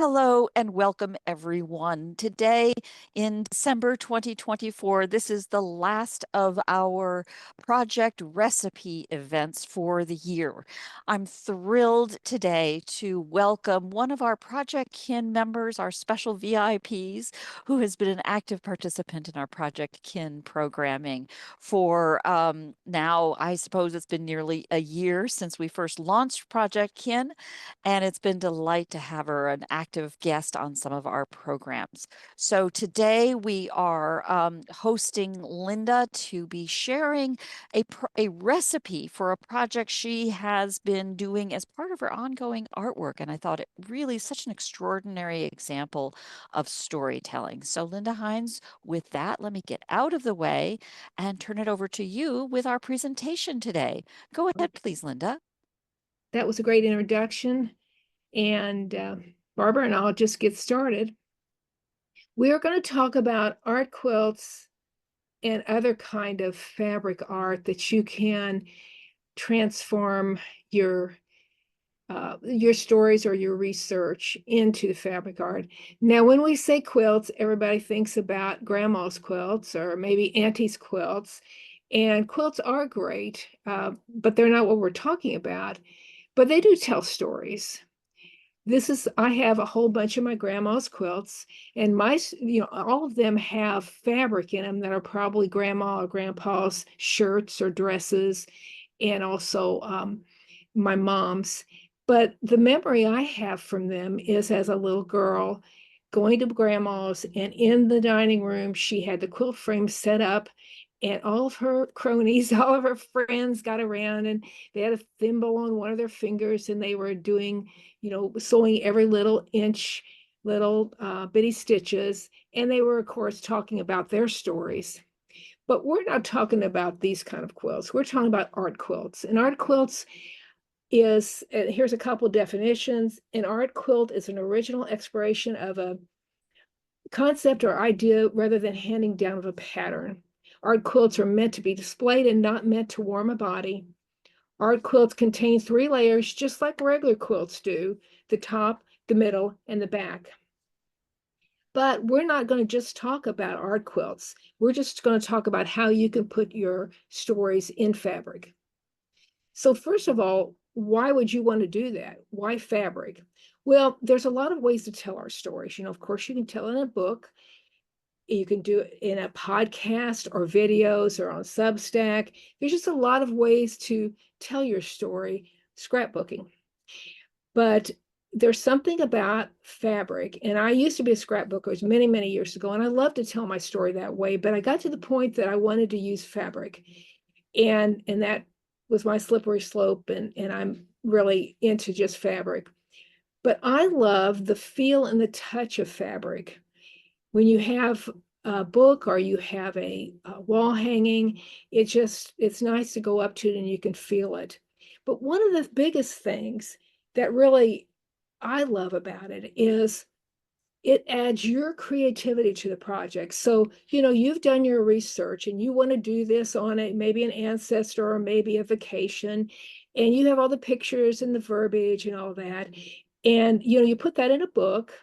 Hello and welcome everyone. Today in December 2024, this is the last of our project recipe events for the year. I'm thrilled today to welcome one of our Projectkin members, our special VIPs, who has been an active participant in our Projectkin programming for now, I suppose it's been nearly a year since we first launched Projectkin, and it's been a delight to have her an active guest on some of our programs. So today we are hosting Lynda to be sharing a recipe for a project she has been doing as part of her ongoing artwork. And I thought it really such an extraordinary example of storytelling. So Lynda Heines, with that, let me get out of the way and turn it over to you with our presentation today. Go ahead, please, Lynda. That was a great introduction. And Barbara and I'll just get started. We are going to talk about art quilts and other kind of fabric art that you can transform your stories or your research into the fabric art. Now, when we say quilts, everybody thinks about grandma's quilts or maybe auntie's quilts. And quilts are great, but they're not what we're talking about. But they do tell stories. I have a whole bunch of my grandma's quilts, and all of them have fabric in them that are probably grandma or grandpa's shirts or dresses, and also my mom's. But the memory I have from them is as a little girl going to grandma's, and in the dining room, she had the quilt frame set up, and all of her cronies, all of her friends got around, and they had a thimble on one of their fingers, and they were doing, sewing every little inch, little bitty stitches. And they were, of course, talking about their stories. But we're not talking about these kind of quilts. We're talking about art quilts. And art quilts here's a couple definitions. An art quilt is an original exploration of a concept or idea rather than handing down of a pattern. Art quilts are meant to be displayed and not meant to warm a body. Art quilts contain 3 layers, just like regular quilts do: the top, the middle, and the back. But we're not going to just talk about art quilts. We're just going to talk about how you can put your stories in fabric. So first of all, why would you want to do that? Why fabric? Well, there's a lot of ways to tell our stories. Of course, you can tell in a book. You can do it in a podcast or videos or on Substack. There's just a lot of ways to tell your story, scrapbooking. But there's something about fabric, and I used to be a scrapbooker many, many years ago, and I love to tell my story that way, but I got to the point that I wanted to use fabric. And that was my slippery slope, and I'm really into just fabric. But I love the feel and the touch of fabric. When you have a book or you have a wall hanging, it's nice to go up to it and you can feel it. But one of the biggest things that really I love about it is it adds your creativity to the project. So, you've done your research and you want to do this on maybe an ancestor or maybe a vacation, and you have all the pictures and the verbiage and all that. And, you put that in a book,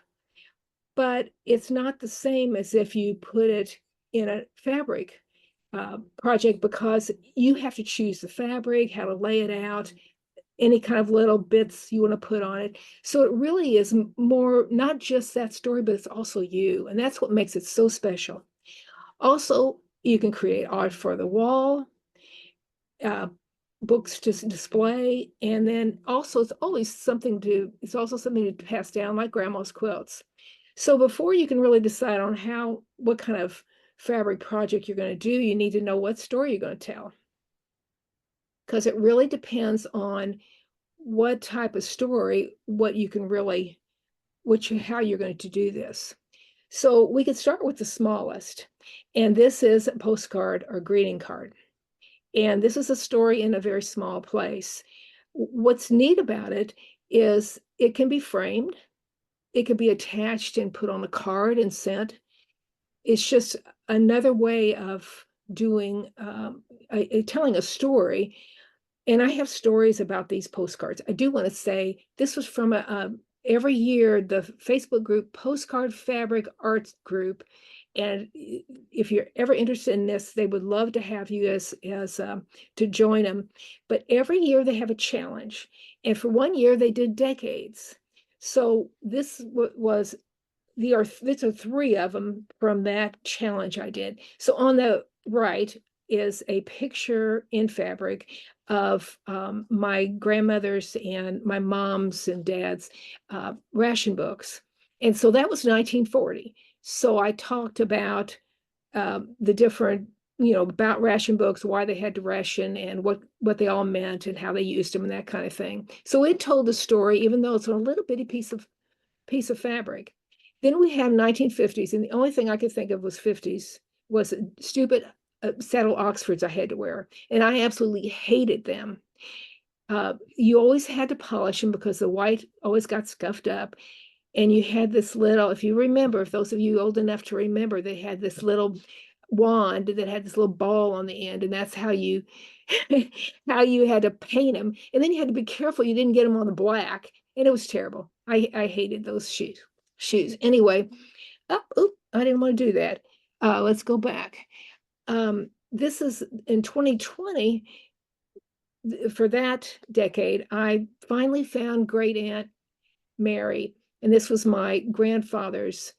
but it's not the same as if you put it in a fabric project, because you have to choose the fabric, how to lay it out, any kind of little bits you want to put on it. So it really is more not just that story, but it's also you. And that's what makes it so special. Also, you can create art for the wall, books to display, and then also it's also something to pass down, like grandma's quilts. So before you can really decide on what kind of fabric project you're going to do, you need to know what story you're going to tell, because it really depends on what type of story, how you're going to do this. So we could start with the smallest, and this is a postcard or greeting card. And this is a story in a very small place. What's neat about it is it can be framed, it could be attached and put on a card and sent. It's just another way of doing telling a story. And I have stories about these postcards. I do want to say this was from every year the Facebook group Postcard Fabric Arts Group, and if you're ever interested in this, they would love to have you as to join them. But every year they have a challenge, and for one year they did decades. So this was these are three of them from that challenge I did. So on the right is a picture in fabric of my grandmother's and my mom's and dad's ration books. And so that was 1940. So I talked about the different, about ration books, why they had to ration and what they all meant and how they used them and that kind of thing. So it told the story, even though it's on a little bitty piece of fabric. Then we had 1950s, and the only thing I could think of was 50s was stupid saddle Oxfords I had to wear, and I absolutely hated them. You always had to polish them because the white always got scuffed up, and you had this little, if you remember, if those of you old enough to remember, they had this little wand that had this little ball on the end, and that's how you how you had to paint them. And then you had to be careful you didn't get them on the black, and it was terrible. I hated those shoes. Anyway, I didn't want to do that. Let's go back. This is in 2020. For that decade, I finally found Great Aunt Mary, and this was my grandfather's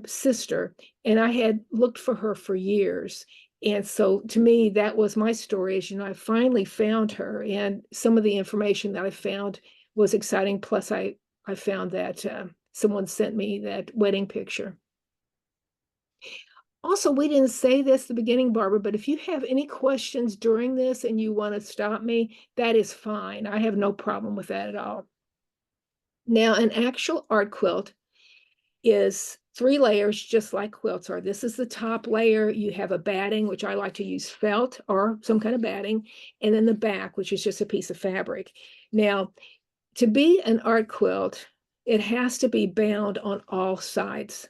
sister, and I had looked for her for years. And so to me, that was my story is, I finally found her, and some of the information that I found was exciting. Plus, I found that someone sent me that wedding picture. Also, we didn't say this at the beginning, Barbara, but if you have any questions during this and you want to stop me, that is fine. I have no problem with that at all. Now, an actual art quilt is 3 layers, just like quilts are. This is the top layer. You have a batting, which I like to use felt or some kind of batting, and then the back, which is just a piece of fabric. Now, to be an art quilt, it has to be bound on all sides.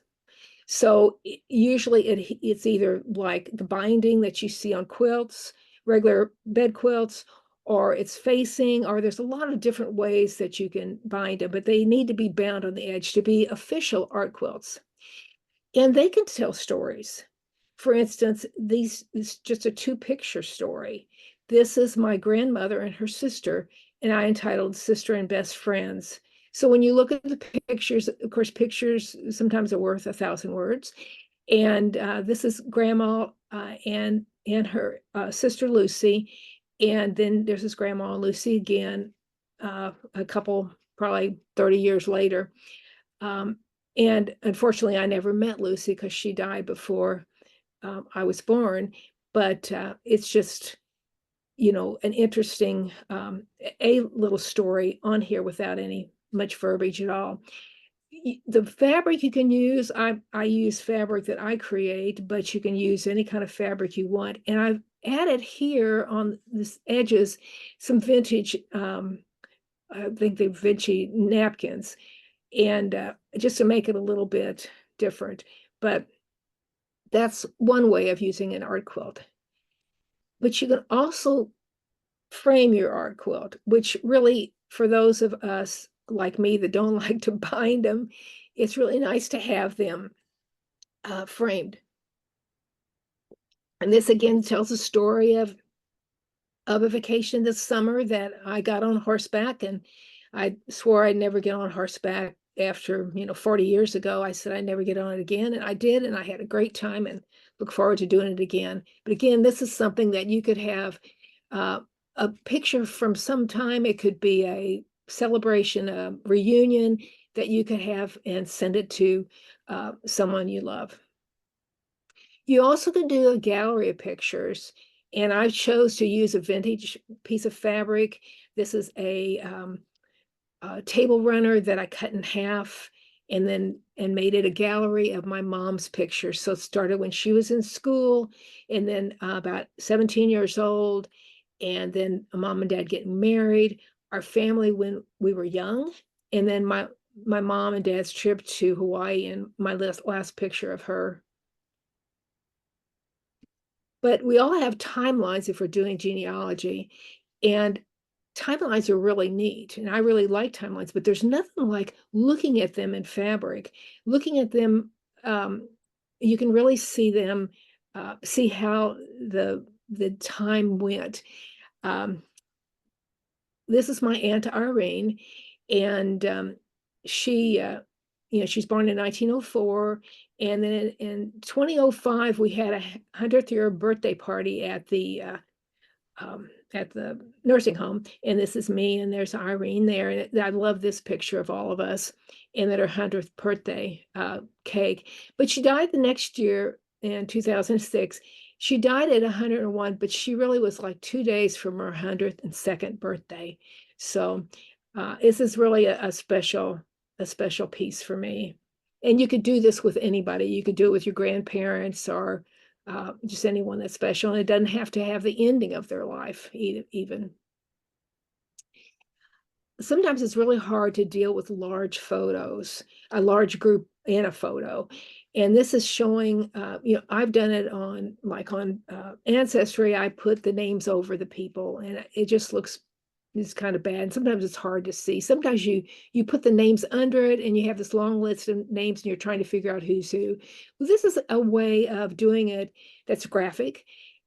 So usually it's either like the binding that you see on quilts, regular bed quilts, or it's facing, or there's a lot of different ways that you can bind them, but they need to be bound on the edge to be official art quilts. And they can tell stories. For instance, it's just a 2-picture story. This is my grandmother and her sister, and I entitled Sister and Best Friends. So when you look at the pictures, of course, pictures sometimes are worth 1,000 words. And this is Grandma and her sister Lucy. And then there's this Grandma and Lucy again, a couple, probably 30 years later. And unfortunately, I never met Lucy because she died before I was born. But it's just, an interesting, a little story on here without any much verbiage at all. The fabric you can use, I use fabric that I create, but you can use any kind of fabric you want. And I've added here on this edges some vintage, I think they're vintage napkins, and just to make it a little bit different. But that's one way of using an art quilt. But you can also frame your art quilt, which really, for those of us like me that don't like to bind them, it's really nice to have them framed. And this again tells a story of a vacation this summer that I got on horseback, and I swore I'd never get on horseback after 40 years ago. I said I'd never get on it again, and I did, and I had a great time and look forward to doing it again. But again, this is something that you could have a picture from some time. It could be a celebration, a reunion that you could have and send it to someone you love. You also can do a gallery of pictures, and I chose to use a vintage piece of fabric. This is a table runner that I cut in half and made it a gallery of my mom's pictures. So it started when she was in school, and then about 17 years old, and then mom and dad getting married, our family when we were young, and then my mom and dad's trip to Hawaii, and my last picture of her. But we all have timelines if we're doing genealogy. And timelines are really neat, and I really like timelines, but there's nothing like looking at them in fabric. Looking at them, you can really see them, see how the time went. Um, this is my Aunt Irene, and she, she's born in 1904, and then in 2005 we had a 100th year birthday party at the nursing home. And this is me, and there's Irene there. And I love this picture of all of us and at her 100th birthday cake. But she died the next year in 2006. She died at 101, but she really was like 2 days from her 102nd birthday. So this is really a special piece for me. And you could do this with anybody. You could do it with your grandparents or just anyone that's special, and it doesn't have to have the ending of their life even. Sometimes it's really hard to deal with large photos, a large group in a photo. And this is showing, I've done it on Ancestry. I put the names over the people, and it just looks, it's kind of bad. And sometimes it's hard to see. Sometimes you put the names under it and you have this long list of names and you're trying to figure out who's who. Well, this is a way of doing it that's graphic.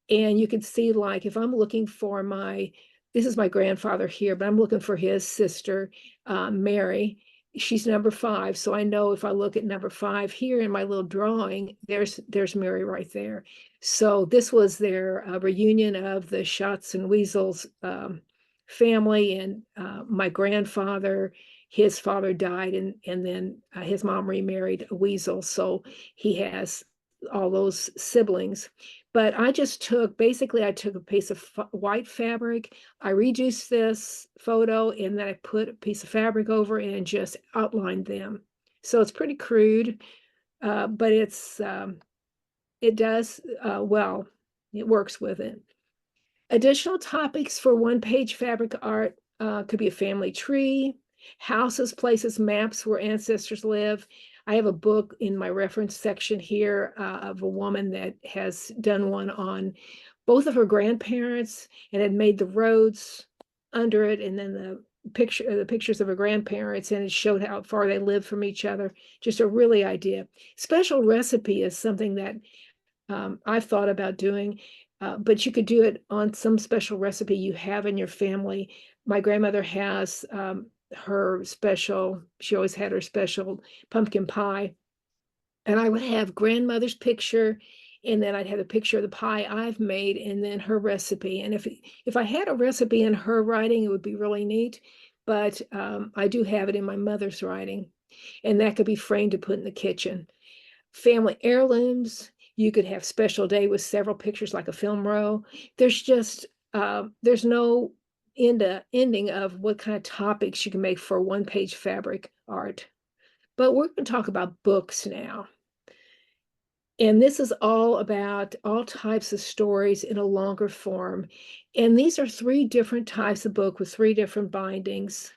And you can see, like, if I'm looking for this is my grandfather here, but I'm looking for his sister, Mary. She's number 5. So I know if I look at number 5 here in my little drawing, there's Mary right there. So this was their reunion of the Shots and Weasels family. And my grandfather, his father died, and then his mom remarried a weasel. So he has all those siblings. But I took a piece of white fabric. I reduced this photo, and then I put a piece of fabric over it and just outlined them. So it's pretty crude, but it does well. It works with it. Additional topics for one-page fabric art could be a family tree, houses, places, maps where ancestors live. I have a book in my reference section here of a woman that has done one on both of her grandparents and had made the roads under it, and then the pictures of her grandparents, and it showed how far they lived from each other. Just a really idea. Special recipe is something that I've thought about doing, but you could do it on some special recipe you have in your family. My grandmother has she always had her special pumpkin pie. And I would have grandmother's picture, and then I'd have a picture of the pie I've made, and then her recipe. And if I had a recipe in her writing, it would be really neat. But I do have it in my mother's writing, and that could be framed to put in the kitchen. Family heirlooms. You could have special day with several pictures like a film row. There's no ending of what kind of topics you can make for one-page fabric art. But we're going to talk about books now. And this is all about all types of stories in a longer form. And these are 3 different types of book with 3 different bindings.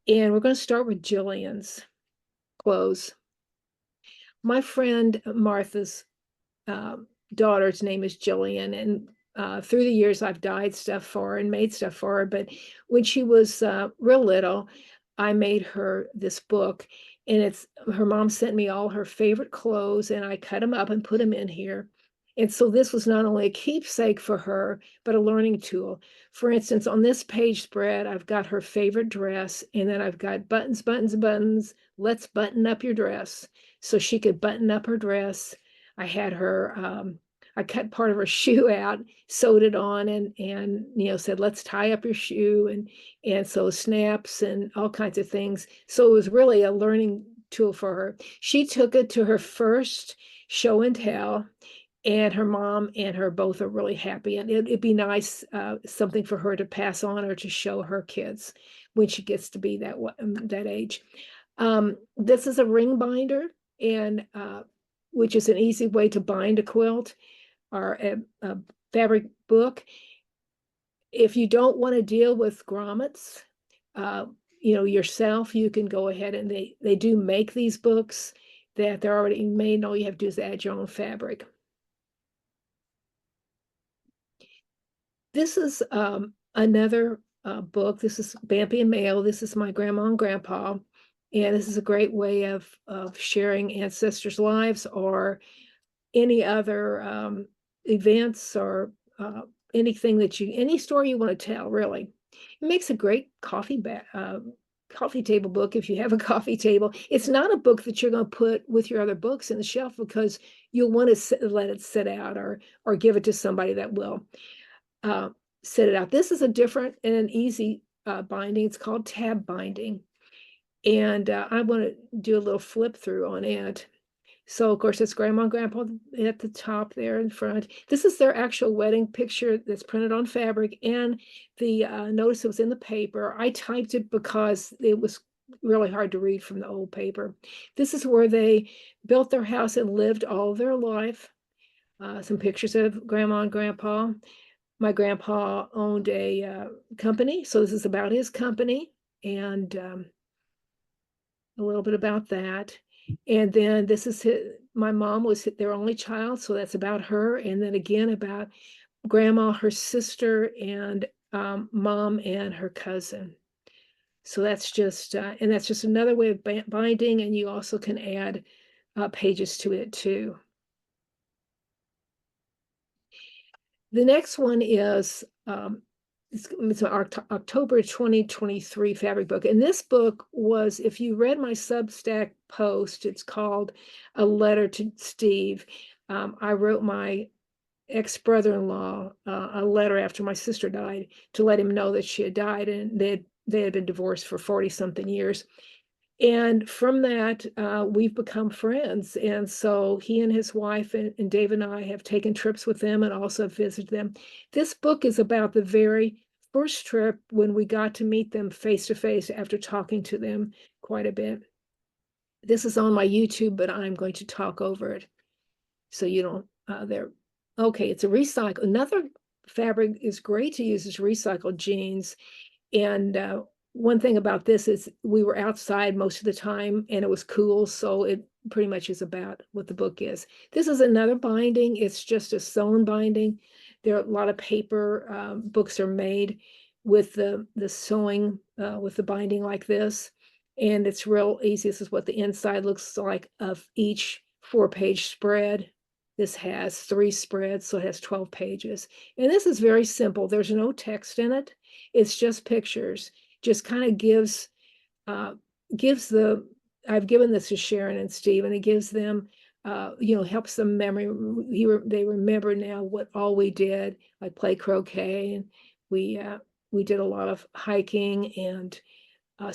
And we're going to start with Jillian's clothes. My friend Martha's daughter's name is Jillian, and through the years I've dyed stuff for her and made stuff for her. But when she was real little, I made her this book, and her mom sent me all her favorite clothes, and I cut them up and put them in here. And so this was not only a keepsake for her, but a learning tool. For instance, on this page spread, I've got her favorite dress, and then I've got buttons, buttons, buttons. Let's button up your dress. So she could button up her dress. I had her, I cut part of her shoe out, sewed it on, and said, let's tie up your shoe, and so snaps and all kinds of things. So it was really a learning tool for her. She took it to her first show and tell, and her mom and her both are really happy. And it'd be nice, something for her to pass on or to show her kids when she gets to be that age. This is a ring binder, and which is an easy way to bind a quilt or a fabric book. If you don't want to deal with grommets, yourself, you can go ahead, and they do make these books that they're already made, and all you have to do is add your own fabric. This is another book. This is Bambi and Mail. This is my grandma and grandpa. And this is a great way of sharing ancestors' lives or any other events or anything any story you want to tell, really. It makes a great coffee table book if you have a coffee table. It's not a book that you're going to put with your other books in the shelf because you'll want to let it sit out or give it to somebody that will set it out. This is a different and an easy binding. It's called tab binding. And I want to do a little flip through on it. So, of course, it's Grandma and Grandpa at the top there in front. This is their actual wedding picture that's printed on fabric, and the notice that was in the paper. I typed it because it was really hard to read from the old paper. This is where they built their house and lived all their life. Some pictures of Grandma and Grandpa. My grandpa owned a company, so this is about his company, and a little bit about that. And then this is my mom was their only child, so that's about her. And then again about grandma, her sister, and mom and her cousin. So that's just and that's just another way of binding, and you also can add pages to it too. The next one is it's an October 2023 fabric book. And this book was, if you read my Substack post, it's called A Letter to Steve. I wrote my ex-brother-in-law a letter after my sister died to let him know that she had died, and they had been divorced for 40-something years. And from that, we've become friends. And so he and his wife and Dave and I have taken trips with them and also visited them. This book is about the very first trip when we got to meet them face to face after talking to them quite a bit. This is on my YouTube, but I'm going to talk over it so you don't, okay, it's a recycle. Another fabric is great to use is recycled jeans. And one thing about this is we were outside most of the time and it was cool. So it pretty much is about what the book is. This is another binding. It's just a sewn binding. There are a lot of paper books are made with the sewing, with the binding like this. And it's real easy. This is what the inside looks like of each 4-page spread. This has 3 spreads, so it has 12 pages. And this is very simple. There's no text in it. It's just pictures. Just kind of gives I've given this to Sharon and Steve, and it gives them helps them memory. They remember now what all we did, like play croquet, and we did a lot of hiking and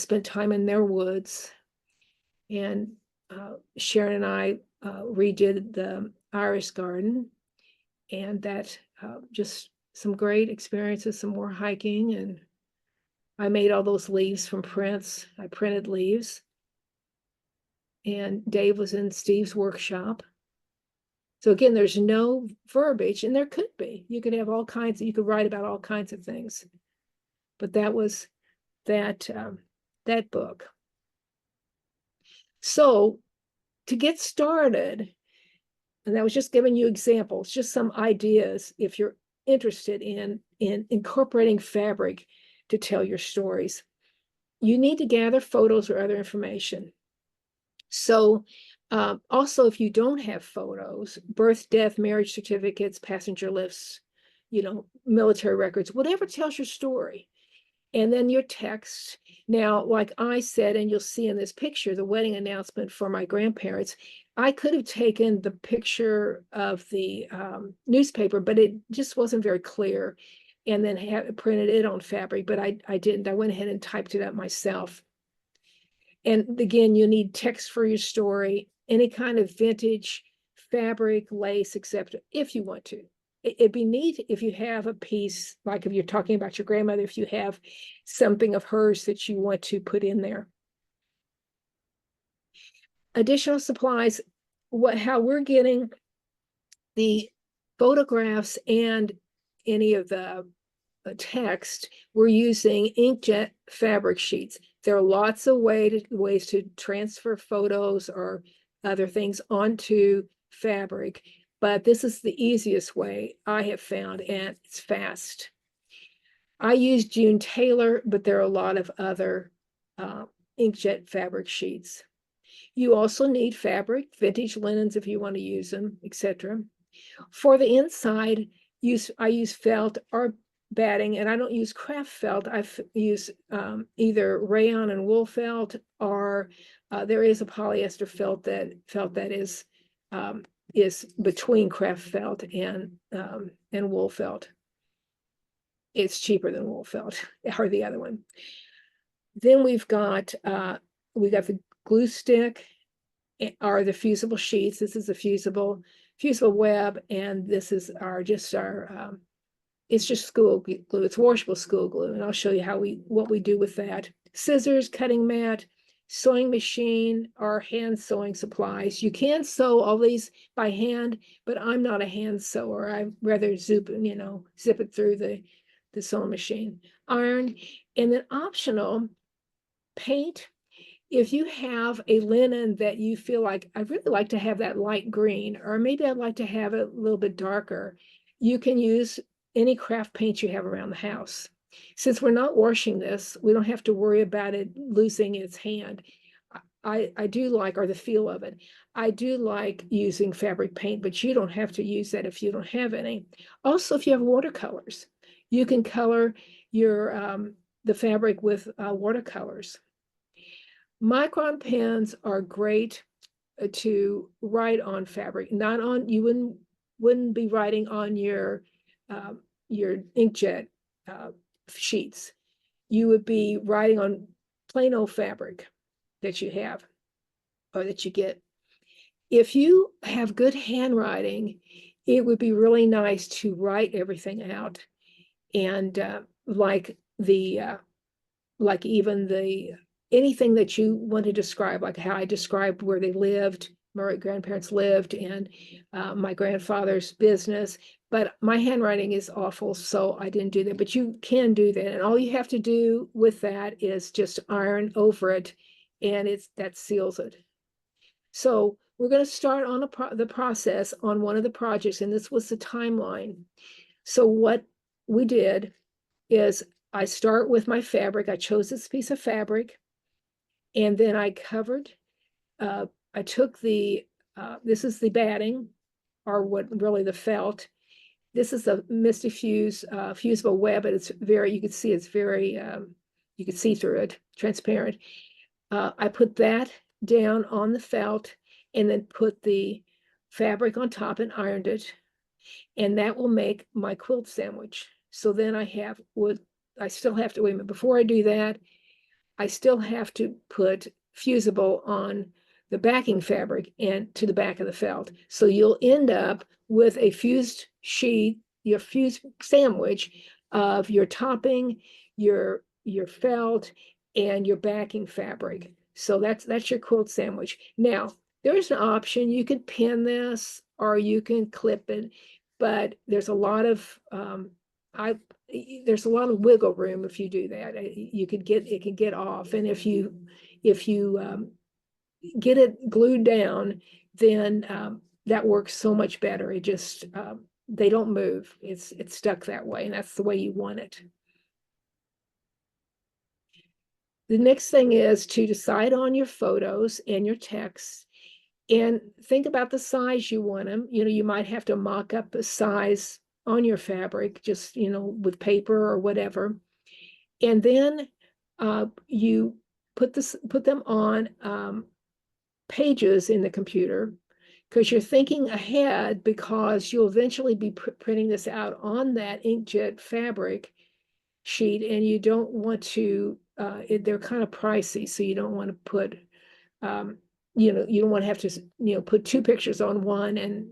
spent time in their woods. And Sharon and I redid the Iris Garden, and that just some great experiences, some more hiking, and I made all those leaves from prints. I printed leaves. And Dave was in Steve's workshop. So again, there's no verbiage, and there could be. You could have all kinds, you could write about all kinds of things. But that was that book. So to get started, and I was just giving you examples, just some ideas if you're interested in incorporating fabric to tell your stories. You need to gather photos or other information. So also, if you don't have photos, birth, death, marriage certificates, passenger lists, military records, whatever tells your story. And then your text. Now, like I said, and you'll see in this picture, the wedding announcement for my grandparents, I could have taken the picture of the newspaper, but it just wasn't very clear, and then printed it on fabric, but I didn't. I went ahead and typed it up myself. And again, you need text for your story, any kind of vintage fabric, lace, etc., if you want to. It'd be neat if you have a piece, like if you're talking about your grandmother, if you have something of hers that you want to put in there. Additional supplies, how we're getting the photographs and any of the text, we're using inkjet fabric sheets. There are lots of ways to transfer photos or other things onto fabric, but this is the easiest way I have found, and it's fast. I use June Taylor, but there are a lot of other inkjet fabric sheets. You also need fabric, vintage linens if you want to use them, etc. For the inside, I use felt or batting, and I don't use craft felt. I use either rayon and wool felt, or there is a polyester felt that is between craft felt and wool felt. It's cheaper than wool felt, or the other one. Then we've got the glue stick are the fusible sheets. This is a fusible web, and this is our it's just school glue. It's washable school glue, and I'll show you what we do with that. Scissors, cutting mat, sewing machine, or hand sewing supplies. You can sew all these by hand, but I'm not a hand sewer. I rather zip it through the sewing machine. Iron, and then optional paint. If you have a linen that you feel like, I'd really like to have that light green, or maybe I'd like to have it a little bit darker, you can use any craft paint you have around the house. Since we're not washing this, we don't have to worry about it losing its hand. I do like, or the feel of it. I do like using fabric paint, but you don't have to use that if you don't have any. Also, if you have watercolors, you can color the fabric with watercolors. Micron pens are great to write on fabric. Not on, you wouldn't be writing on your inkjet sheets. You would be writing on plain old fabric that you have or that you get. If you have good handwriting, it would be really nice to write everything out. And like even anything that you want to describe, like how I described where they lived, my grandparents lived, and my grandfather's business. But my handwriting is awful, so I didn't do that. But you can do that, and all you have to do with that is just iron over it, and that seals it. So we're going to start on the process on one of the projects, and this was the timeline. So what we did is I start with my fabric. I chose this piece of fabric, and then I covered, I took this is the batting, or what really the felt. This is a Misty Fuse fusible web, but you can see it's very, you can see through it, transparent. I put that down on the felt and then put the fabric on top and ironed it. And that will make my quilt sandwich. So then I still have to, wait a minute, before I do that, I still have to put fusible on the backing fabric and to the back of the felt. So you'll end up with a fused sheet, your fused sandwich of your topping, your felt, and your backing fabric. So that's your quilt sandwich. Now, there's an option. You can pin this or you can clip it, but there's a lot of there's a lot of wiggle room if you do that. It can get off, and if you get it glued down, then that works so much better. It just they don't move. It's stuck that way, and that's the way you want it. The next thing is to decide on your photos and your text, and think about the size you want them. You might have to mock up a size on your fabric, just with paper or whatever, and then you put them on pages in the computer, because you're thinking ahead, because you'll eventually be printing this out on that inkjet fabric sheet, and you don't want to they're kind of pricey, so you don't want to put you don't want to have to put 2 pictures on one and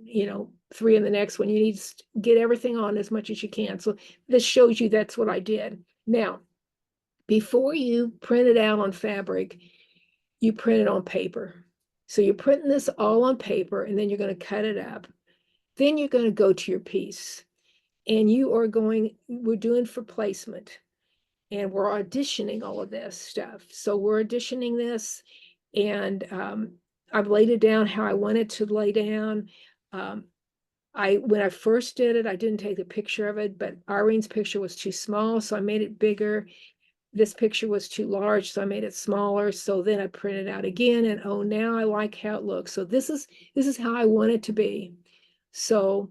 3 in the next one. You need to get everything on as much as you can. So this shows you that's what I did. Now, before you print it out on fabric, you print it on paper. So you're printing this all on paper, and then you're going to cut it up. Then you're going to go to your piece, and we're doing for placement, and we're auditioning all of this stuff. So we're auditioning this, and I've laid it down how I want it to lay down. When I first did it, I didn't take a picture of it, but Irene's picture was too small, so I made it bigger. This picture was too large, so I made it smaller. So then I printed out again, and oh, now I like how it looks. So this is how I want it to be. So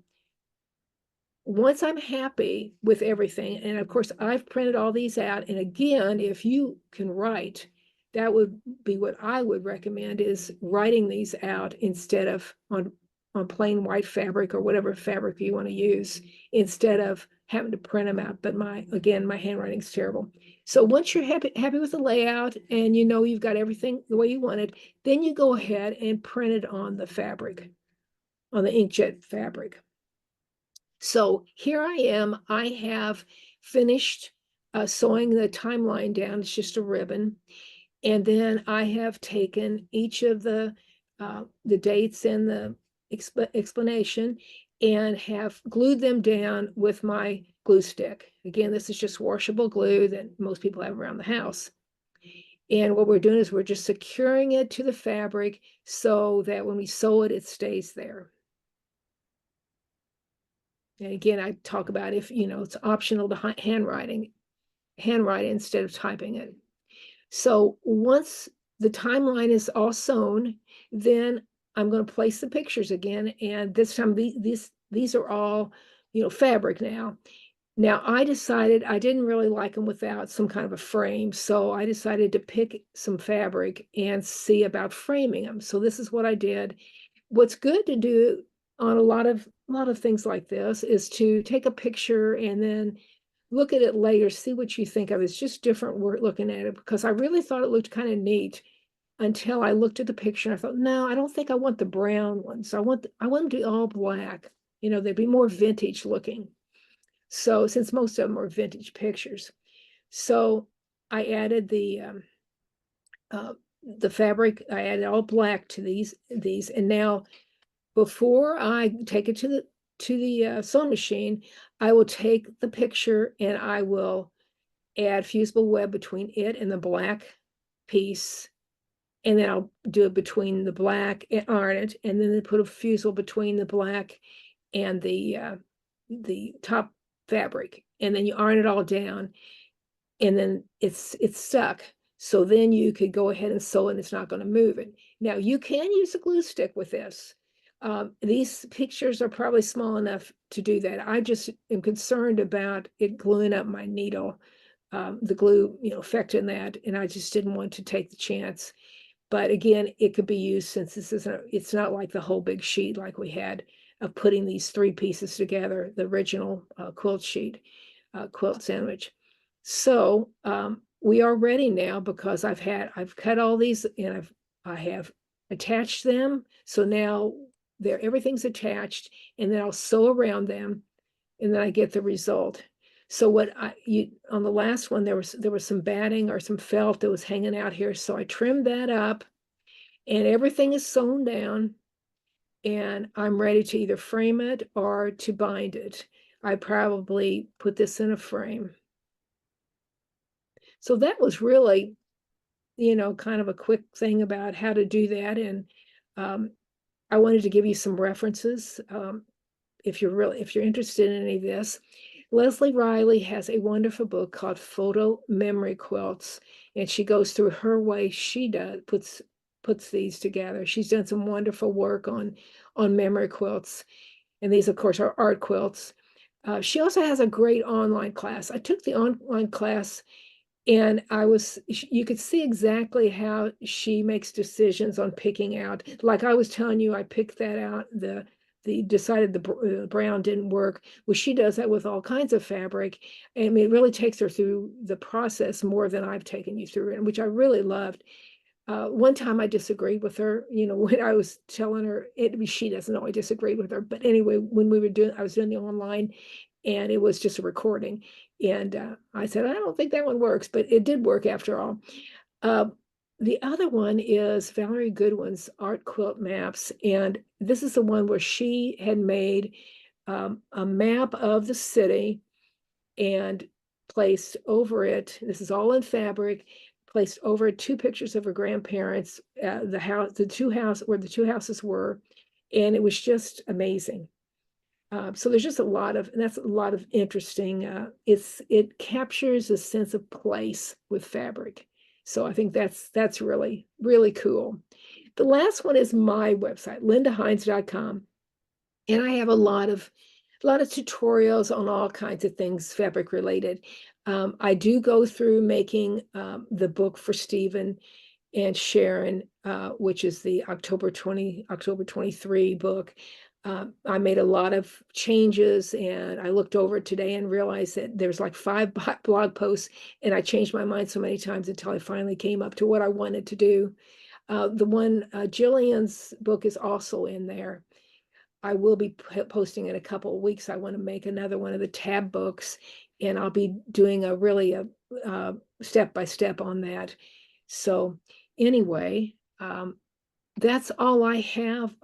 once I'm happy with everything, and of course I've printed all these out, and again, if you can write, that would be what I would recommend, is writing these out instead of on plain white fabric or whatever fabric you want to use, instead of having to print them out. But my handwriting's terrible. So once you're happy with the layout and you know you've got everything the way you want it, then you go ahead and print it on the fabric, on the inkjet fabric. So here I am. I have finished sewing the timeline down. It's just a ribbon. And then I have taken each of the dates and the explanation and have glued them down with my glue stick. Again, this is just washable glue that most people have around the house. And what we're doing is we're just securing it to the fabric so that when we sew it, it stays there. And again, I talk about, if it's optional to handwrite instead of typing it. So once the timeline is all sewn, then I'm going to place the pictures again. And this time these are all, fabric now. Now I decided I didn't really like them without some kind of a frame. So I decided to pick some fabric and see about framing them. So this is what I did. What's good to do on a lot of things like this is to take a picture and then look at it later, see what you think of it. It's just different work looking at it, because I really thought it looked kind of neat until I looked at the picture and I thought, no, I don't think I want the brown ones. I want them to be all black. They'd be more vintage looking. So since most of them are vintage pictures, so I added the fabric. I added all black to these, and now before I take it to the sewing machine, I will take the picture and I will add fusible web between it and the black piece, and then I'll do it between the black and iron it, and then put a fusible between the black and the top fabric, and then you iron it all down, and then it's stuck. So then you could go ahead and sew and it's not going to move it. Now you can use a glue stick with this. These pictures are probably small enough to do that. I just am concerned about it gluing up my needle, the glue, affecting that, and I just didn't want to take the chance. But again, it could be used, since it's not like the whole big sheet like we had of putting these three pieces together, the original quilt sheet, quilt sandwich. So we are ready now, because I've cut all these and I have attached them. So now everything's attached, and then I'll sew around them, and then I get the result. So on the last one, there was some batting or some felt that was hanging out here. So I trimmed that up, and everything is sewn down, and I'm ready to either frame it or to bind it. I probably put this in a frame. So that was really, kind of a quick thing about how to do that. And I wanted to give you some references. If you're interested in any of this, Leslie Riley has a wonderful book called Photo Memory Quilts, and she goes through her way she puts these together. She's done some wonderful work on memory quilts, and these, of course, are art quilts. She also has a great online class. I took the online class, and you could see exactly how she makes decisions on picking out. Like I was telling you, I picked that out, decided the brown didn't work. Well, she does that with all kinds of fabric. I mean, it really takes her through the process more than I've taken you through, and which I really loved. One time I disagreed with her, when I was telling her she doesn't know I disagreed with her. But anyway, when I was doing the online, and it was just a recording. And I said, I don't think that one works, but it did work after all. The other one is Valerie Goodwin's Art Quilt Maps. And this is the one where she had made a map of the city and placed over it, this is all in fabric, placed over it two pictures of her grandparents, the two houses were, and it was just amazing. So there's just that's a lot of interesting, it captures a sense of place with fabric. So I think that's really, really cool. The last one is my website, lindaheines.com. And I have a lot of tutorials on all kinds of things fabric related. I do go through making the book for Stephen and Sharon, which is the October 23 book. I made a lot of changes, and I looked over it today and realized that there's like 5 blog posts, and I changed my mind so many times until I finally came up to what I wanted to do. The one Jillian's book is also in there. I will be posting in a couple of weeks. I want to make another one of the tab books, and I'll be doing a step by step on that. So anyway, that's all I have.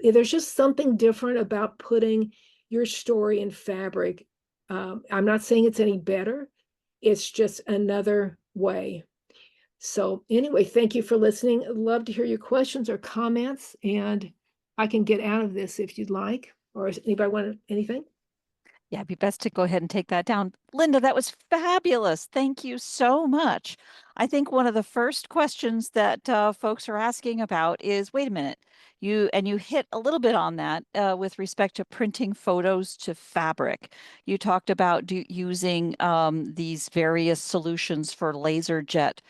There's just something different about putting your story in fabric. I'm not saying it's any better. It's just another way. So anyway, thank you for listening. I'd love to hear your questions or comments, and I can get out of this if you'd like, or does anybody want anything? Yeah, it'd be best to go ahead and take that down. Lynda, that was fabulous. Thank you so much. I think one of the first questions that folks are asking about is, wait a minute, you hit a little bit on that with respect to printing photos to fabric. You talked about using these various solutions for laser jet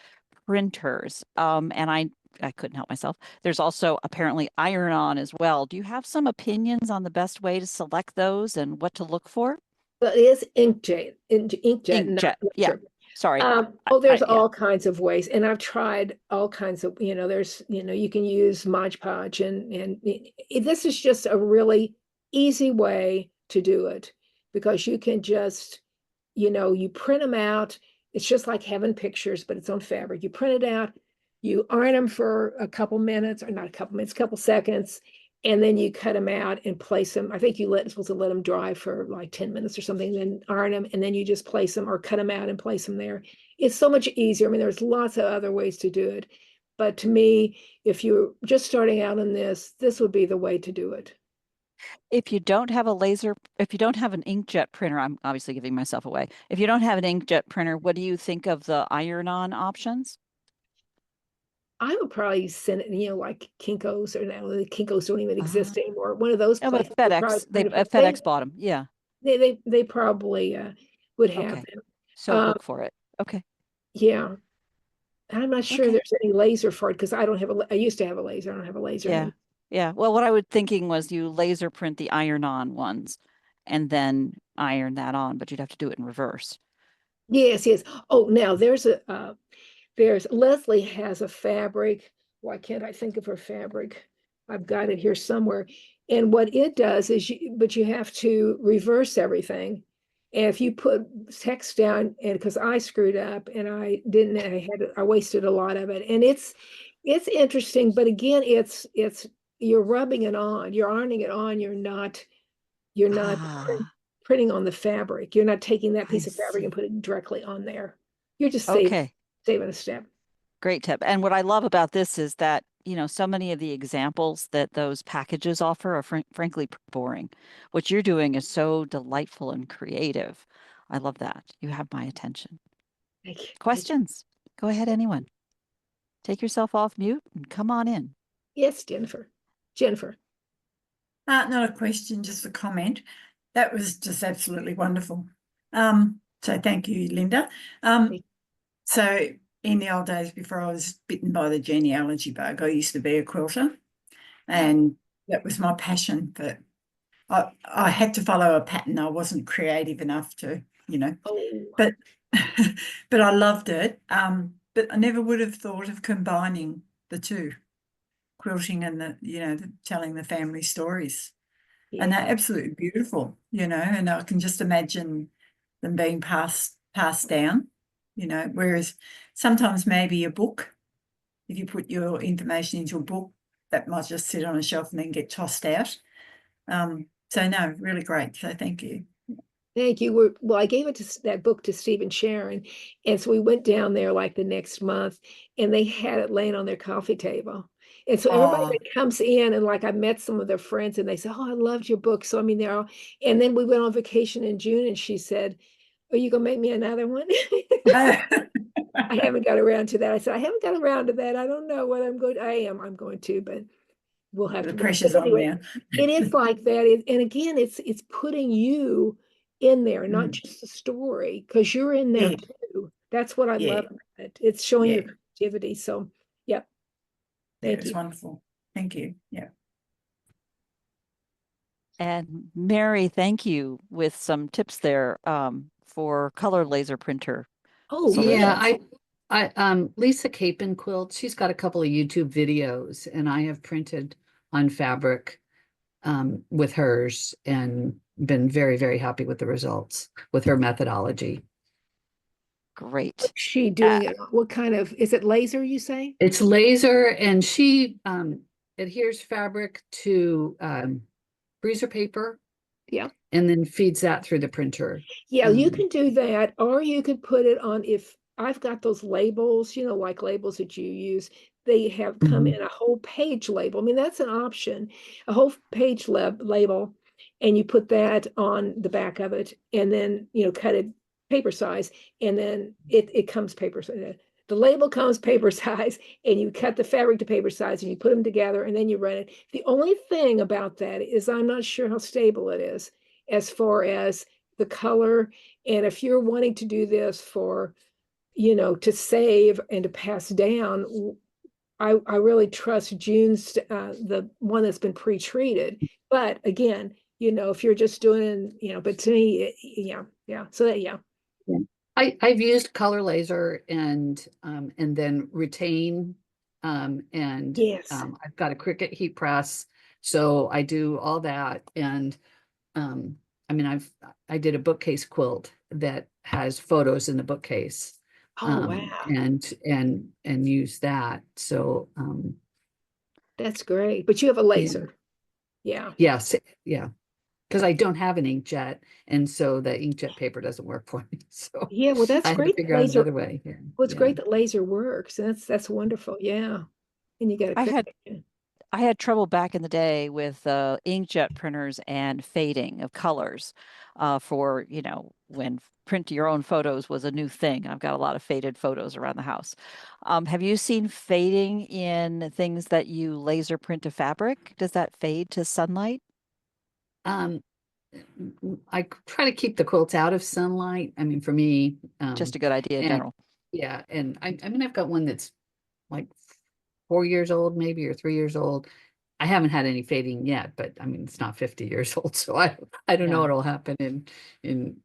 printers. And I couldn't help myself. There's also apparently iron-on as well. Do you have some opinions on the best way to select those and what to look for? But it is inkjet, not Inkjet. Yeah. laser. Sorry. There's Yeah. all kinds of ways, and I've tried all kinds of, you can use Mod Podge, and this is just a really easy way to do it, because you can just, you print them out. It's just like having pictures, but it's on fabric. You print it out, you iron them for a couple minutes, or not a couple minutes, a couple seconds, and then you cut them out and place them. I think supposed to let them dry for like 10 minutes or something, then iron them, and then you just place them or cut them out and place them there. It's so much easier. I mean, there's lots of other ways to do it. But to me, if you're just starting out in this would be the way to do it. If you don't have an inkjet printer, I'm obviously giving myself away. If you don't have an inkjet printer, what do you think of the iron-on options? I would probably send it, like Kinko's, or now the Kinko's don't even Uh, exist anymore. One of those oh, but places would probably FedEx, print it, but FedEx bought them. Yeah. they probably would have Okay. them. So look for it. Okay. Yeah, I'm not sure Okay. there's any laser for it, because I used to have a laser. I don't have a laser Yeah. anymore. Yeah. Well, what I was thinking was you laser print the iron-on ones and then iron that on, but you'd have to do it in reverse. Yes, yes. Oh, now there's Leslie has a fabric. Why can't I think of her fabric? I've got it here somewhere. And what it does is but you have to reverse everything. And if you put text down, and because I screwed up and I wasted a lot of it. And it's interesting, but again, it's you're rubbing it on, you're ironing it on, you're not Ah, printing on the fabric. You're not taking that I piece of fabric and see. putting it directly on there. You're just Okay. saving a step. Great tip. And what I love about this is that, so many of the examples that those packages offer are frankly boring. What you're doing is so delightful and creative. I love that. You have my attention. Thank you. Thank you. Questions? Go ahead, anyone. Take yourself off mute and come on in. Yes, Jennifer. Jennifer. Not a question, just a comment. That was just absolutely wonderful. So thank you, Lynda. So in the old days, before I was bitten by the genealogy bug, I used to be a quilter, and that was my passion. But I had to follow a pattern. I wasn't creative enough to, Oh, but but I loved it. But I never would have thought of combining the two, quilting and telling the family stories. And they're yeah. absolutely beautiful, and I can just imagine them being passed down, whereas sometimes maybe a book, if you put your information into a book, that might just sit on a shelf and then get tossed out. So no, really great. So thank you. Thank you. Well, I gave that book to Steve and Sharon. And so we went down there like the next month, and they had it laying on their coffee table. And so everybody Oh, that comes in, and like I met some of their friends and they said, "Oh, I loved your book." So I mean, they're all, and then we went on vacation in June and she said, "Are you gonna make me another one?" I haven't got around to that. I said, I haven't got around to that. I don't know what I'm going. I'm going to, but we'll have the to wait. But pressure's on anyway, now. it is like that. And again, it's putting you in there, not Mm. just the story, because you're in Yeah, that too. That's what I yeah, love about it. It's showing yeah, your creativity. So, yep. yeah, Thank it's you. wonderful. Thank you. Yeah. And Mary, thank you with some tips there for color laser printer. Oh, So that Yeah, yes. Lisa Capon Quilt, she's got a couple of YouTube videos and I have printed on fabric with hers and been very, very happy with the results with her methodology. great. She Uh, doing it. What kind of, is it laser, you say? It's laser and she adheres fabric to freezer paper Yeah. and then feeds that through the printer. Yeah, you Um, can do that, or you could put it on, if I've got those labels, like labels that you use, they have come mhm. in a whole page label. I mean, that's an option, a whole page label, and you put that on the back of it, and then, cut it paper size, and then it comes paper size. The label comes paper size, and you cut the fabric to paper size, and you put them together, and then you run it. The only thing about that is I'm not sure how stable it is as far as the color. And if you're wanting to do this for, to save and to pass down, I really trust June's, the one that's been pre-treated. But again, if you're just doing, but to me, yeah. So that, yeah. Yeah. I've used color laser and then retain and Yes. I've got a Cricut heat press, so I do all that. And I mean I did a bookcase quilt that has photos in the bookcase Oh, wow. and use that. So That's great. But you have a yeah, laser. Yeah. yes, yeah, because I don't have an inkjet, and so the inkjet paper doesn't work for me. So Yeah. Well, that's I had to great that figure out laser. another way. Yeah, Well, it's yeah. great that laser works. And that's wonderful. Yeah. And you got a I had Cricut. I had trouble back in the day with inkjet printers and fading of colors for, when print your own photos was a new thing. I've got a lot of faded photos around the house. Have you seen fading in things that you laser print to fabric? Does that fade to sunlight? Um, I try to keep the quilts out of sunlight. I mean, for me, Just a good idea in and general. yeah, and I mean, I've got one that's like 4 years old, maybe, or 3 years old. I haven't had any fading yet, but I mean, it's not 50 years old, so I don't know Yeah. what'll happen in.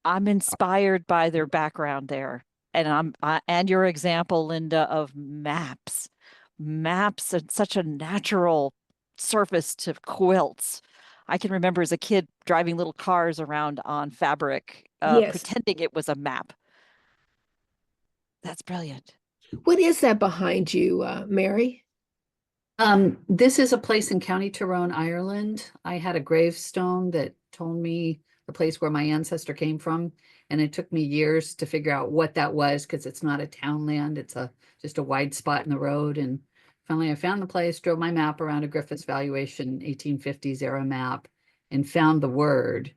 I'm inspired by their background there. And and your example, Lynda, of maps. Maps are such a natural surface to quilts. I can remember as a kid driving little cars around on fabric, Yes. pretending it was a map. That's brilliant. What is that behind you, Mary? This is a place in County Tyrone, Ireland. I had a gravestone that told me the place where my ancestor came from, and it took me years to figure out what that was because it's not a townland. It's just a wide spot in the road. And finally, I found the place, drove my map around a Griffiths valuation 1850s era map, and found the word.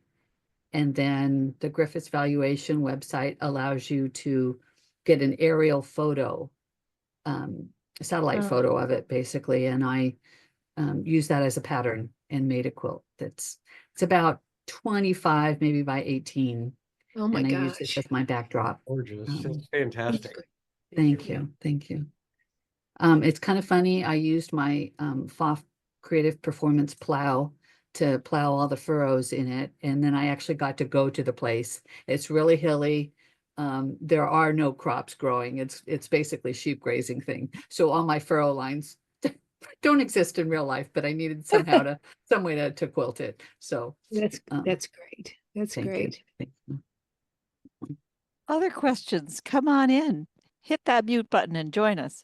And then the Griffiths valuation website allows you to get an aerial photo, a satellite Oh, photo of it, basically. And I used that as a pattern and made a quilt it's about 25 maybe by 18, oh my and I used it gosh. as my backdrop. Gorgeous. It's That's fantastic. great. Thank you. It's kind of funny. I used my FOF Creative Performance plow to plow all the furrows in it, and then I actually got to go to the place. It's really hilly. There are no crops growing. It's basically sheep grazing thing. So all my furrow lines don't exist in real life, but I needed some way to quilt it. So That's um, that's great. That's thank you. great. Thank you. Other questions? Come on in. Hit that mute button and join us.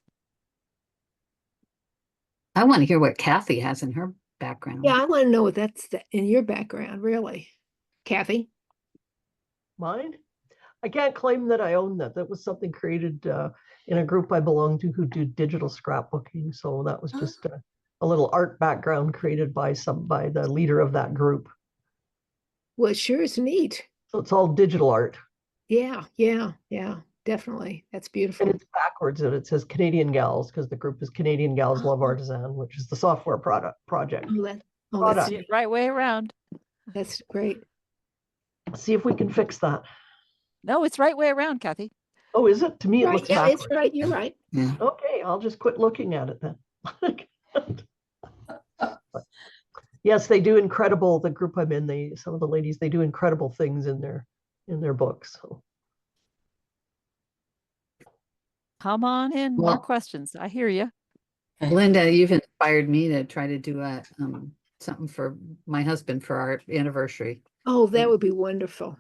I want to hear what Kathy has in her Yeah, background. I want to know what that's in your background, really. Kathy? Mine? I can't claim that I own that. That was something created in a group I belong to who do digital scrapbooking. So that was just a little art background created by the leader of that group. Well, it sure is neat. So it's all digital art. Yeah, definitely. That's And beautiful. it's backwards and it says Canadian Gals because the group is Canadian Gals Love Artisan, which is the software project. That's See it right way around. That's great. See if we can fix that. No, it's right way around, Kathy. Oh, is it? To me, it Right, looks yeah, backwards. it's right. You're right. Yeah. Okay, I'll just quit looking at it then. Yes, they do incredible. The group I'm in, some of the ladies, they do incredible things in their books. So. Come on in, more Well- questions. I hear you. Lynda, you've inspired me to try to do something for my husband for our anniversary. Oh, that would be wonderful.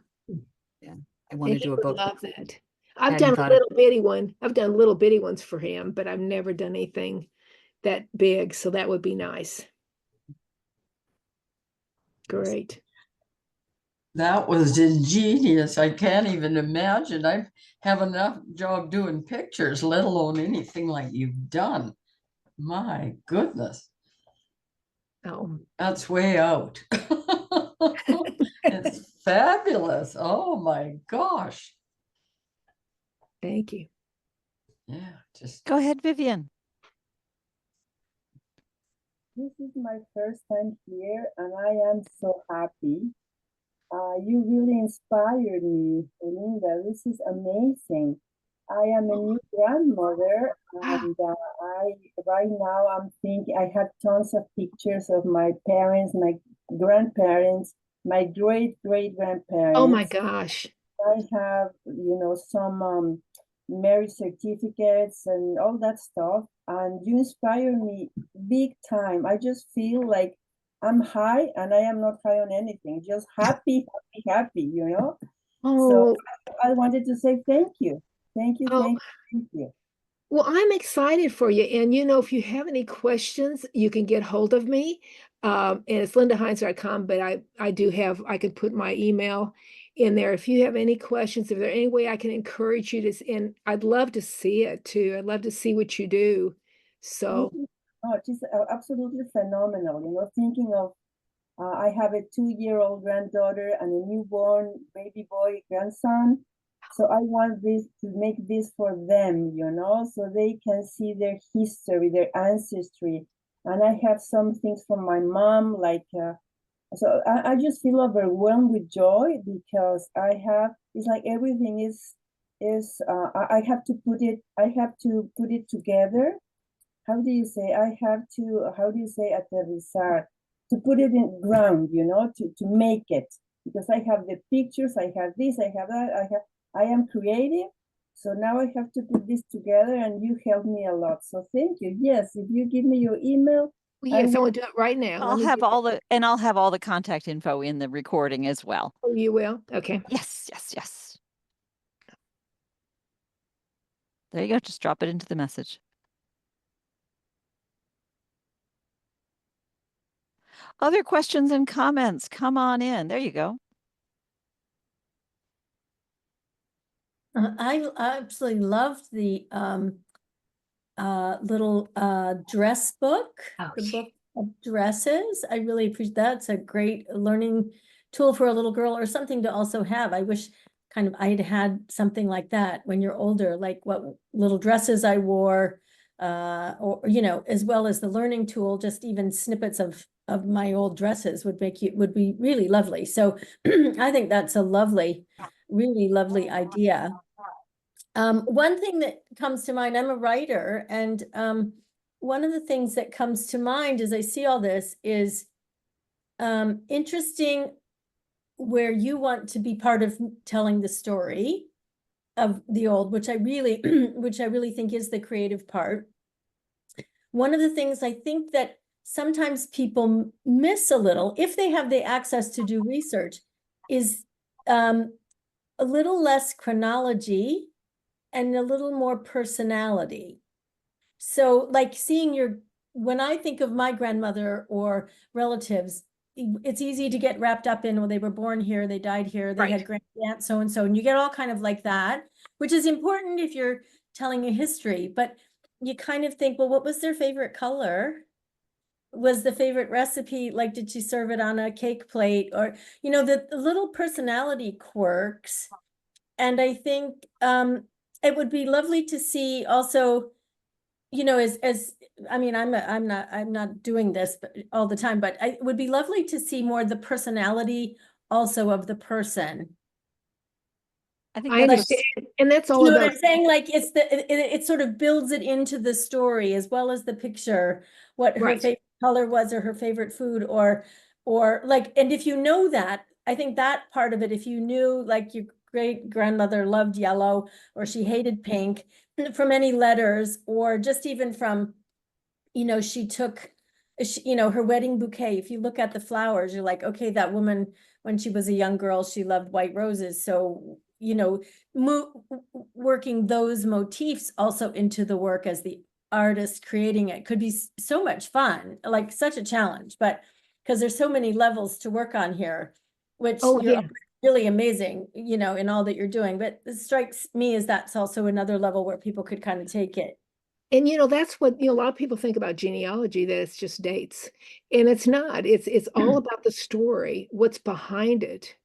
I want to And he do a would book. love that. I've Hadn't done a thought of- little bitty one. I've done little bitty ones for him, but I've never done anything that big. So that would be nice. Great. That was ingenious. I can't even imagine. I have enough job doing pictures, let alone anything like you've done. My goodness, Oh, that's way out. It's fabulous. Oh my gosh. thank you. Yeah, just Go ahead, Vivian. This is my first time here, and I am so happy. You really inspired me, Lynda. This is amazing. I am a new grandmother, and right now I'm thinking I have tons of pictures of my parents, my grandparents, my great grandparents. Oh my gosh. I have, some marriage certificates and all that stuff. And you inspire me big time. I just feel like I'm high and I am not high on anything, just happy, happy. So Oh, I wanted to say thank you. Thank you, oh. thank you. Well, I'm excited for you. And if you have any questions, you can get hold of me. And it's LyndaHeines.com, but I can put my email in there. If you have any questions, if there any way I can encourage you and I'd love to see it too. I'd love to see what you do. So, Oh, she's absolutely phenomenal. Thinking of, I have a 2-year-old granddaughter and a newborn baby boy grandson. So I want to make this for them, so they can see their history, their ancestry. And I have some things from my mom, so I just feel overwhelmed with joy because it's like everything I have to put it together. How do you say? How do you say aterrizar? To put it in ground, to make it. Because I have the pictures, I have this, I have that, I am creative. So now I have to put this together and you helped me a lot. So thank you. Yes, if you give me your email. yes, I will do it right now. I'll have all the contact info in the recording as well. Oh, you will? Okay. Yes. There you go. Just drop it into the message. Other questions and comments, come on in. There you go. I absolutely loved the little dress book, the book of dresses. I really appreciate that. It's a great learning tool for a little girl or something to also have. I wish I'd had something like that when you're older, like what little dresses I wore, or as well as the learning tool, just even snippets of my old dresses would be really lovely. So I think that's a really lovely idea. One thing that comes to mind, I'm a writer, and one of the things that comes to mind as I see all this is interesting where you want to be part of telling the story of the old, which I really think is the creative part. One of the things I think that sometimes people miss a little, if they have the access to do research, is a little less chronology and a little more personality. So like when I think of my grandmother or relatives, it's easy to get wrapped up in, well, they were born here, they died here, they Right. had grand aunt so-and-so, and you get all kind of like that, which is important if you're telling a history, but you kind of think, well, what was their favorite color? Was the favorite recipe, like, did she serve it on a cake plate? Or, you know, the little personality quirks. And I think it would be lovely to see also, you know, as I mean, I'm not doing this all the time, but it would be lovely to see more the personality also of the person. I think I that's understand, and that's You all know what about. I'm saying? Like, it's it sort of builds it into the story as well as the picture, what her Right. favorite color was or her favorite food, or like, and if you know that, I think that part of it, if you knew like your great grandmother loved yellow or she hated pink from any letters, or just even from, you know, she took, you know, her wedding bouquet. If you look at the flowers, you're like, okay, that woman, when she was a young girl, she loved white roses. So, you know, working those motifs also into the work as the artist creating it could be so much fun, like such a challenge, but because there's so many levels to work on here, which Oh, you're yeah. really amazing, you know, in all that you're doing. But it strikes me as that's also another level where people could kind of take it. And you know, that's what, you know, a lot of people think about genealogy, that it's just dates. And it's not. It's all about the story, what's behind it.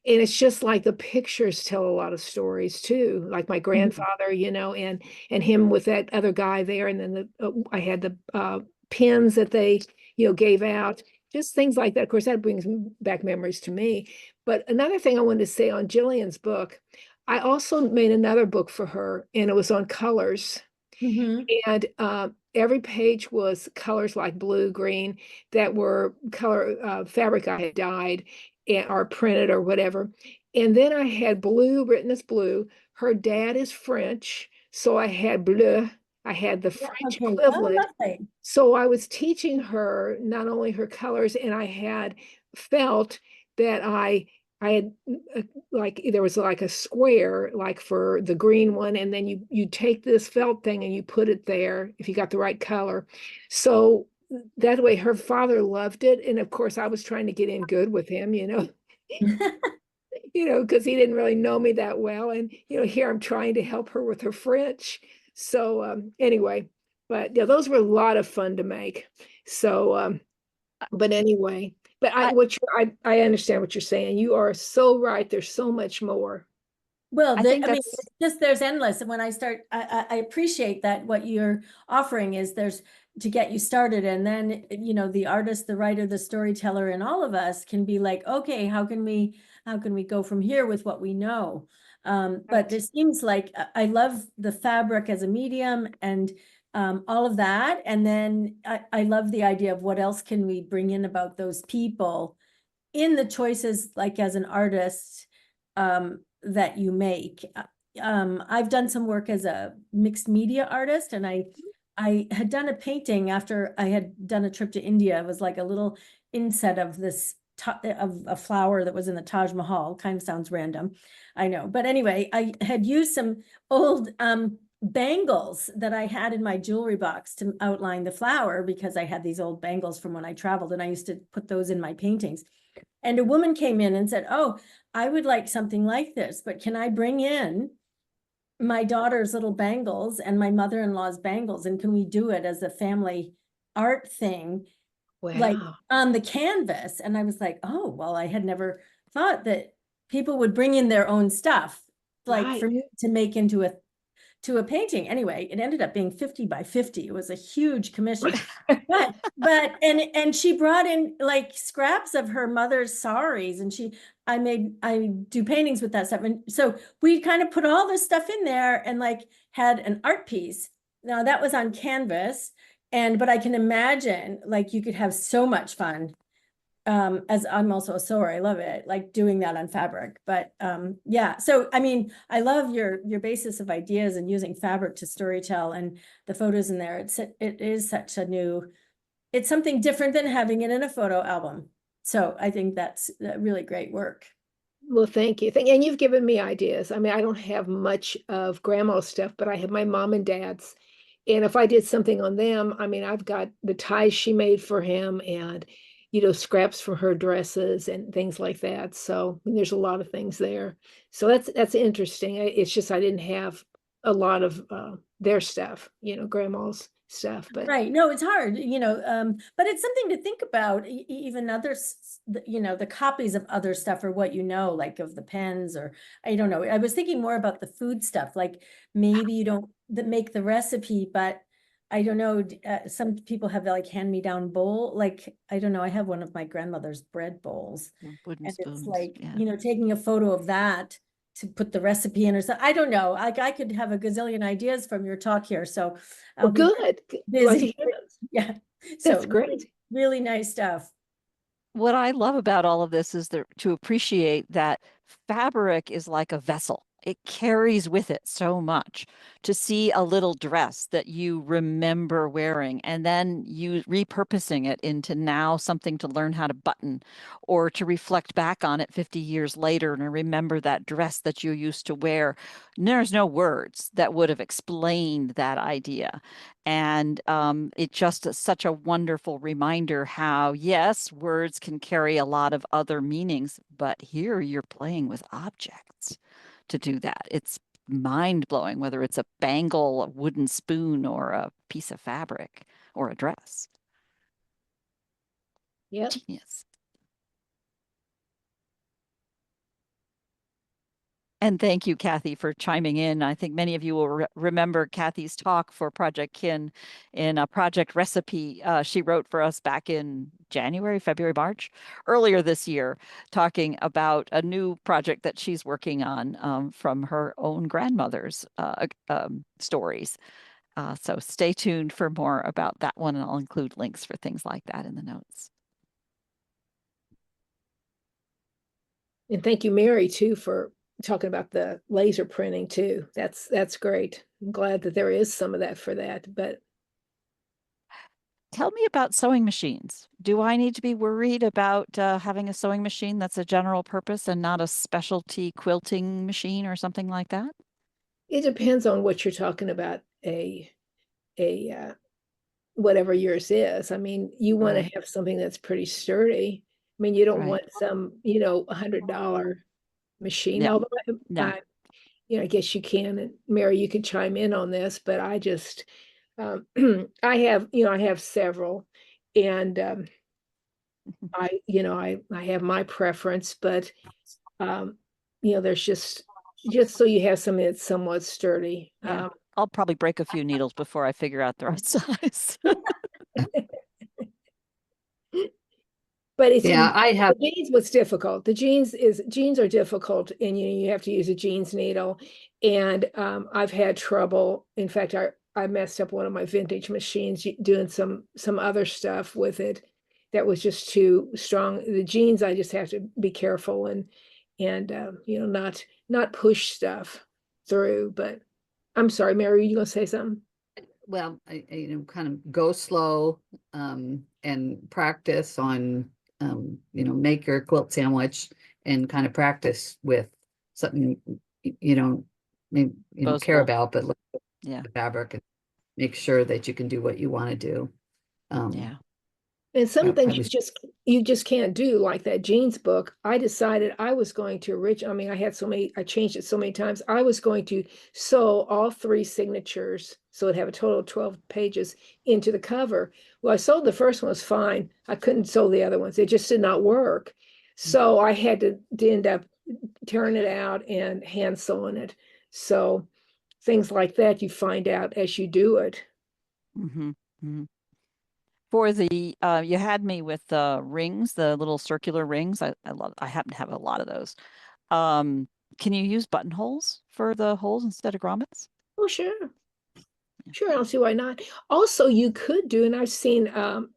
And it's just like the pictures tell a lot of stories too. Like my grandfather, you know, and him with that other guy there, and then I had the pins that they, you know, gave out, just things like that. Of course, that brings back memories to me. But another thing I wanted to say on Jillian's book, I also made another book for her, and it was on colors. And every page was colors like blue, green, that were color fabric I had dyed or printed or whatever. And then I had blue written as blue. Her dad is French, so I had bleu. I had the French Okay. Oh, equivalent. lovely. So I was teaching her not only her colors, and I had felt that I had like there was like a square like for the green one, and then you take this felt thing and you put it there if you got the right color. So that way her father loved it, and of course I was trying to get in good with him, you know. You know, because he didn't really know me that well, and you know, here I'm trying to help her with her French. So anyway, but yeah, those were a lot of fun to make. So but anyway, but I understand what you're saying. You are so right. There's so much more. Well, I think I mean, that's it's just there's endless. And when I start, I appreciate that what you're offering is there's to get you started. And then, you know, the artist, the writer, the storyteller, and all of us can be like, okay, how can we go from here with what we know? But it seems like I love the fabric as a medium and all of that. And then I love the idea of what else can we bring in about those people in the choices, like as an artist, that you make. I've done some work as a mixed media artist, and I had done a painting after I had done a trip to India. It was like a little inset of this of a flower that was in the Taj Mahal. Kind of sounds random, I know. But anyway, I had used some old bangles that I had in my jewelry box to outline the flower, because I had these old bangles from when I traveled, and I used to put those in my paintings. And a woman came in and said, oh, I would like something like this, but can I bring in my daughter's little bangles and my mother-in-law's bangles, and can we do it as a family art thing, like Wow. on the canvas? And I was like, oh, well, I had never thought that people would bring in their own stuff, like Right. for me to make into a painting. Anyway, it ended up being 50 by 50. It was a huge commission. but and she brought in like scraps of her mother's saris, and I do paintings with that stuff. And so we kind of put all this stuff in there and like had an art piece. Now that was on canvas, but I can imagine like you could have so much fun. As I'm also a sewer, I love it, like doing that on fabric. But yeah, so I mean, I love your basis of ideas and using fabric to storytell, and the photos in there. It is such a new, it's something different than having it in a photo album. So I think that's really great work. Well, thank you. And you've given me ideas. I mean, I don't have much of grandma's stuff, but I have my mom and dad's. And if I did something on them, I mean, I've got the ties she made for him, and scraps from her dresses and things like that. So there's a lot of things there. So that's interesting. It's just I didn't have a lot of their stuff, grandma's stuff. But Right. No, it's hard, but it's something to think about. Even the copies of other stuff or what like of the pens or I don't know. I was thinking more about the food stuff. Like maybe you don't make the recipe, but I don't know. Some people have like hand-me-down bowl. Like I don't know. I have one of my grandmother's bread bowls, Wooden and it's spoons. like Yeah. taking a photo of that to put the recipe in or something. I don't know. Like I could have a gazillion ideas from your talk here. So well, good. busy. Glad to hear that. Yeah. That's So great. really nice stuff. What I love about all of this is to appreciate that fabric is like a vessel. It carries with it so much. To see a little dress that you remember wearing and then you repurposing it into now something to learn how to button or to reflect back on it 50 years later and remember that dress that you used to wear. There's no words that would have explained that idea. And it just is such a wonderful reminder how, yes, words can carry a lot of other meanings, but here you're playing with objects to do that. It's mind blowing, whether it's a bangle, a wooden spoon, or a piece of fabric or a dress. Yeah. Genius. And thank you, Kathy, for chiming in. I think many of you will remember Kathy's talk for Projectkin in a project recipe she wrote for us back in January, February, March, earlier this year, talking about a new project that she's working on from her own grandmother's stories. So stay tuned for more about that one, and I'll include links for things like that in the notes. And thank you, Mary, too, for talking about the laser printing too. That's great. I'm glad that there is some of that for that. But tell me about sewing machines. Do I need to be worried about having a sewing machine that's a general purpose and not a specialty quilting machine or something like that? it depends on what you're talking about. Whatever yours is. I mean, you want to have something that's pretty sturdy. I mean, you don't want some, $100 machine. Yeah. Although No. I guess you can, and Mary, you could chime in on this, but I just, I have several, and I have my preference, but there's just so you have something that's somewhat sturdy. Yeah. I'll probably break a few needles before I figure out the right size. But it's I have the jeans. What's difficult? The jeans are difficult, and you have to use a jeans needle. And I've had trouble. In fact, I messed up one of my vintage machines doing some other stuff with it that was just too strong. The jeans, I just have to be careful and not push stuff through. But I'm sorry, Mary, you gonna say something? well, I kind of go slow and practice on make your quilt sandwich and kind of practice with something you don't care about, but look at the fabric and make sure that you can do what you want to do. And some things you just can't do, like that jeans book. I decided I was going to I changed it so many times. I was going to sew all 3 signatures, so it'd have a total of 12 pages into the cover. Well, I sewed the first one, was fine. I couldn't sew the other ones. It just did not work. So I had to end up tearing it out and hand sewing it. So things like that you find out as you do it. Mm-hmm. Mm-hmm. For the you had me with the rings, the little circular rings. I happen to have a lot of those. Can you use buttonholes for the holes instead of grommets? Oh, sure. Sure, I don't see why not. Also, you could do, and I've seen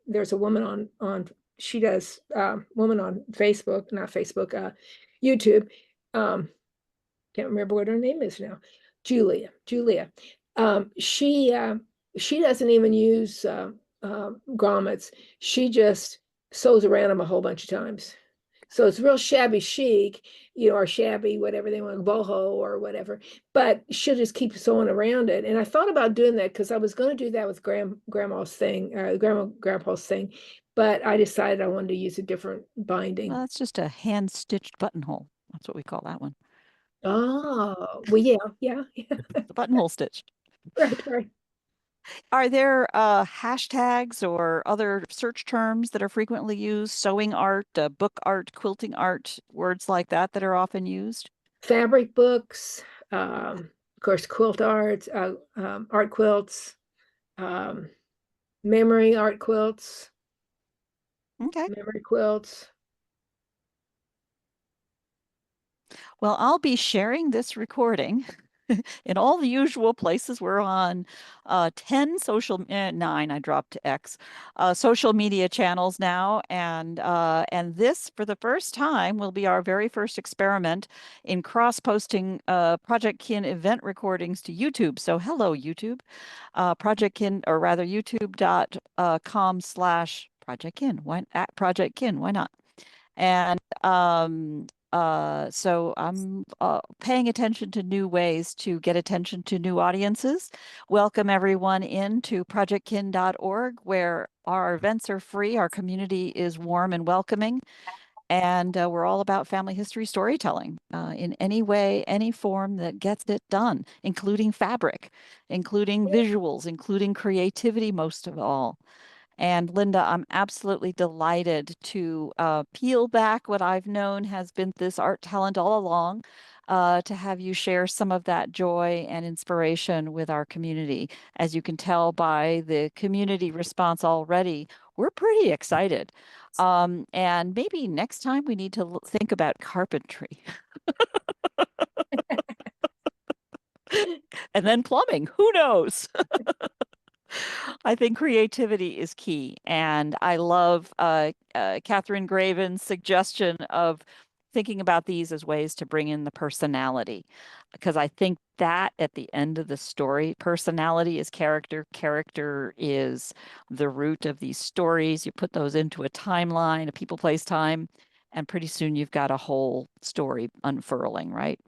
there's a woman on she does woman on Facebook, not Facebook, YouTube. Can't remember what her name is now. Julia. She doesn't even use grommets. She just sews around them a whole bunch of times. So it's real shabby chic, or shabby, whatever they want, boho or whatever, but she'll just keep sewing around it. And I thought about doing that because I was going to do that with grandma's thing, grandpa's thing, but I decided I wanted to use a different binding. Well, that's just a hand-stitched buttonhole. That's what we call that one. Oh, well, yeah, yeah, The buttonhole stitch. right, right. Are there hashtags or other search terms that are frequently used? Sewing art, book art, quilting art, words like that that are often used? Fabric books, of course, quilt art, art quilts, memory art quilts, Okay. memory quilts. Well, I'll be sharing this recording in all the usual places. We're on 10 9, I dropped to X, social media channels now. And this, for the first time, will be our very first experiment in cross-posting Projectkin event recordings to YouTube. So hello, YouTube. Projectkin, or rather youtube.com/Projectkin. Why at Projectkin? Why not? And so I'm paying attention to new ways to get attention to new audiences. Welcome everyone into projectkin.org, where our events are free, our community is warm and welcoming, and we're all about family history storytelling in any way, any form that gets it done, including fabric, including visuals, including creativity, most of all. And Lynda, I'm absolutely delighted to peel back what I've known has been this art talent all along, to have you share some of that joy and inspiration with our community. As you can tell by the community response already, we're pretty excited. And maybe next time we need to think about carpentry. And then plumbing, who knows? I think creativity is key. And I love Catherine Graven's suggestion of thinking about these as ways to bring in the personality. Because I think that at the end of the story, personality is character, character is the root of these stories. You put those into a timeline, a people, place, time, and pretty soon you've got a whole story unfurling, right?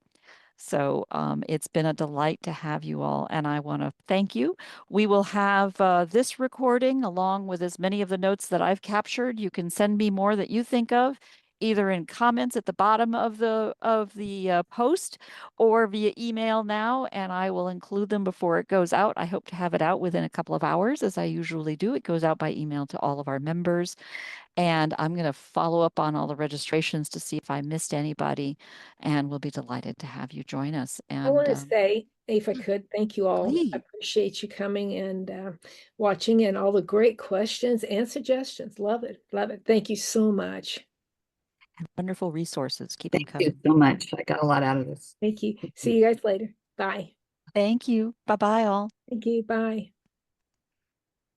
So it's been a delight to have you all, and I want to thank you. We will have this recording along with as many of the notes that I've captured. You can send me more that you think of, either in comments at the bottom of the post or via email now, and I will include them before it goes out. I hope to have it out within a couple of hours, as I usually do. It goes out by email to all of our members. And I'm going to follow up on all the registrations to see if I missed anybody. And we'll be delighted to have you join us. I want And to say, if I could, thank you all. I please, appreciate you coming and watching and all the great questions and suggestions. Love it. Love it. Thank you so much. wonderful resources. Keep them Thank coming. you so much. I got a lot out of this. Thank you. See you guys later. Bye. Thank you. Bye-bye all. Thank you. Bye.